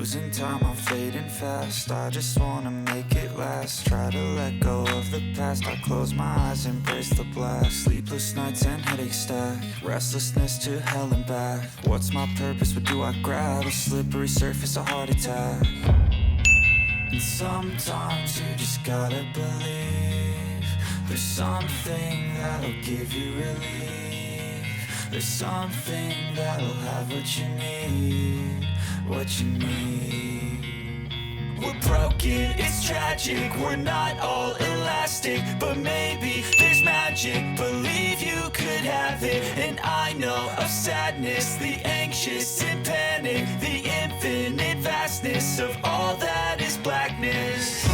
losing time, I'm fading fast. I just wanna make it last. Try to let go of the past. I close my eyes, embrace the blast. Sleepless nights and headaches stack. Restlessness to hell and back. What's my purpose? What do I grab? A slippery surface, a heart attack. And sometimes you just gotta believe there's something that'll give you relief. There's something that'll have what you need, what you need. We're broken, it's tragic, we're not all elastic, but maybe there's magic, believe you could have it. And I know of sadness, the anxious and panic, the infinite vastness of all that is blackness.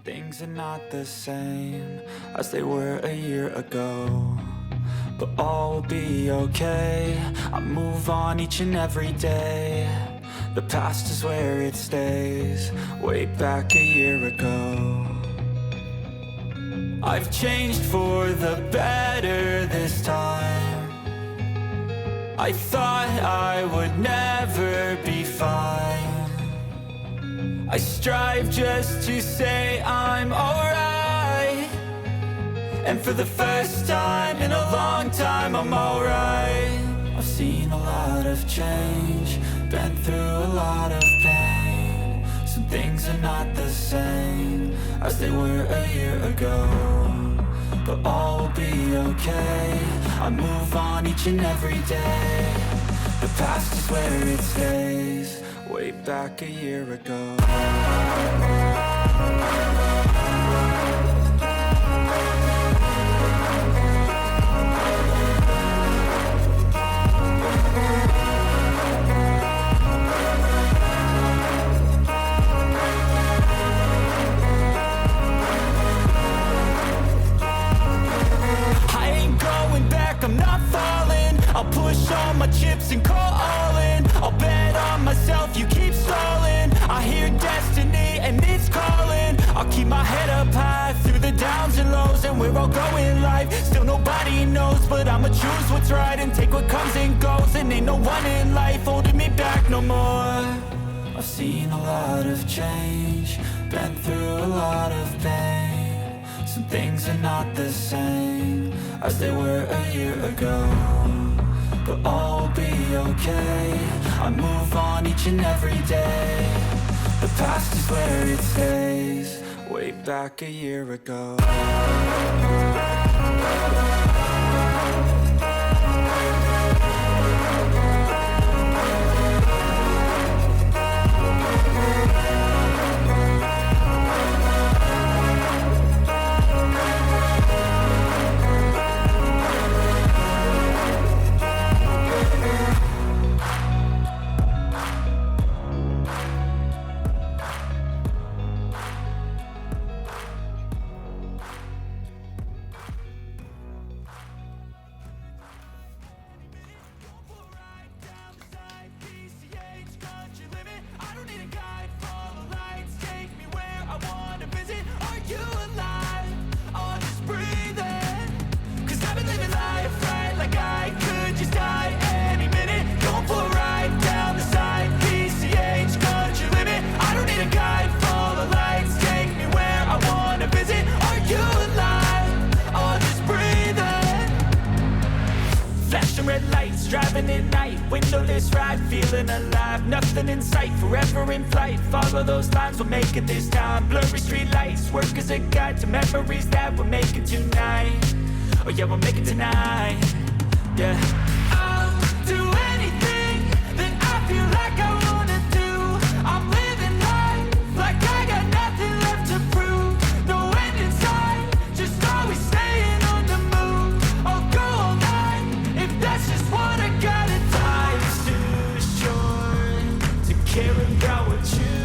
Things are not the same as they were a year ago, but all will be okay. I move on each and every day. The past is where it stays, way back a year ago. I've changed for the better this time. I thought I would never be fine. I strive just to say I'm alright, and for the first time in a long time I'm alright. I've seen a lot of change, been through a lot of pain. Some things are not the same as they were a year ago, but all will be okay. I move on each and every day. The past is where it stays, way back a year ago. I ain't going back, I'm not falling. I'll push all my chips and call all in. I'll bet on myself, you keep stalling. I hear destiny and it's calling. I'll keep my head up high through the downs and lows, and we're all going live. Still nobody knows, but I'ma choose what's right and take what comes and goes. And ain't no one in life holding me back no more. I've seen a lot of change, been through a lot of pain. Some things are not the same as they were a year ago, but all will be okay. I move on each and every day. The past is where it stays, way back a year ago. windowless ride, feeling alive. Nothing in sight, forever in flight. Follow those lines, we'll make it this time. Blurry street lights, work as a guide to memories that we're making tonight. Oh yeah, we'll make it tonight. Yeah. I'll do anything that I feel like I wanna do. I'm living life like I got nothing left to prove. No end in sight, just always staying on the move. I'll go all night if that's just what I gotta do. Life's too short to care about what you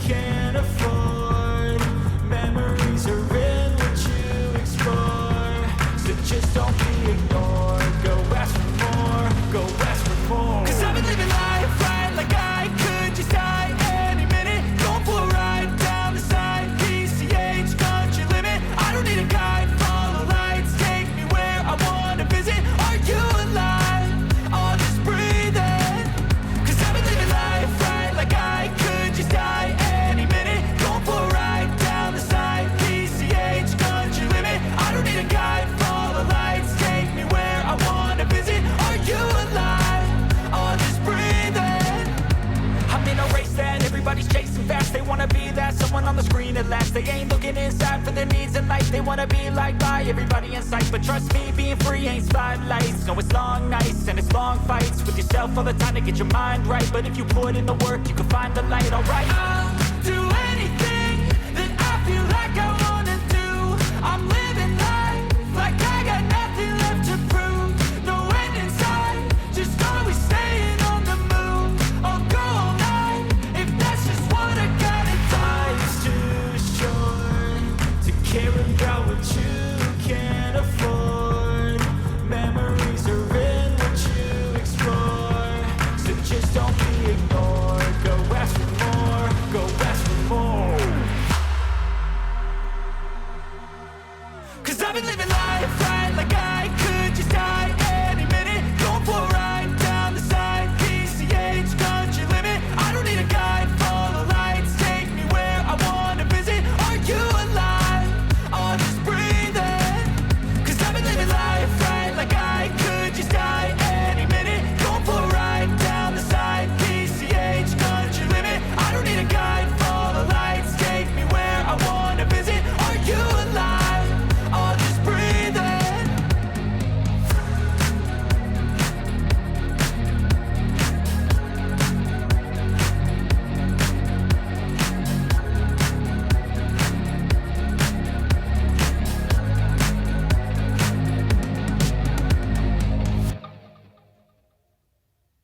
can't afford. Memories are in what you explore, so just don't be ignored. Go ask for more, go ask for more. 'Cause I've been living life right like I could just die any minute. Going for a ride down the side, PCH, country limit. I don't need a guide, follow lights, take me where I wanna visit. Are you alive? I'll just breathe in. 'Cause I've been living life right like I could just die any minute. Going for a ride down the side, PCH, country limit. I don't need a guide, follow lights, take me where I wanna visit. Are you alive? I'll just breathe in. I'm in a race that everybody's chasing fast. They wanna be that someone on the screen at last. They ain't looking inside for their needs in life. They wanna be liked by everybody in sight. But trust me, being free ain't spotlights. No, it's long nights and it's long fights with yourself all the time to get your mind right. But if you put in the work, you can find the light, alright.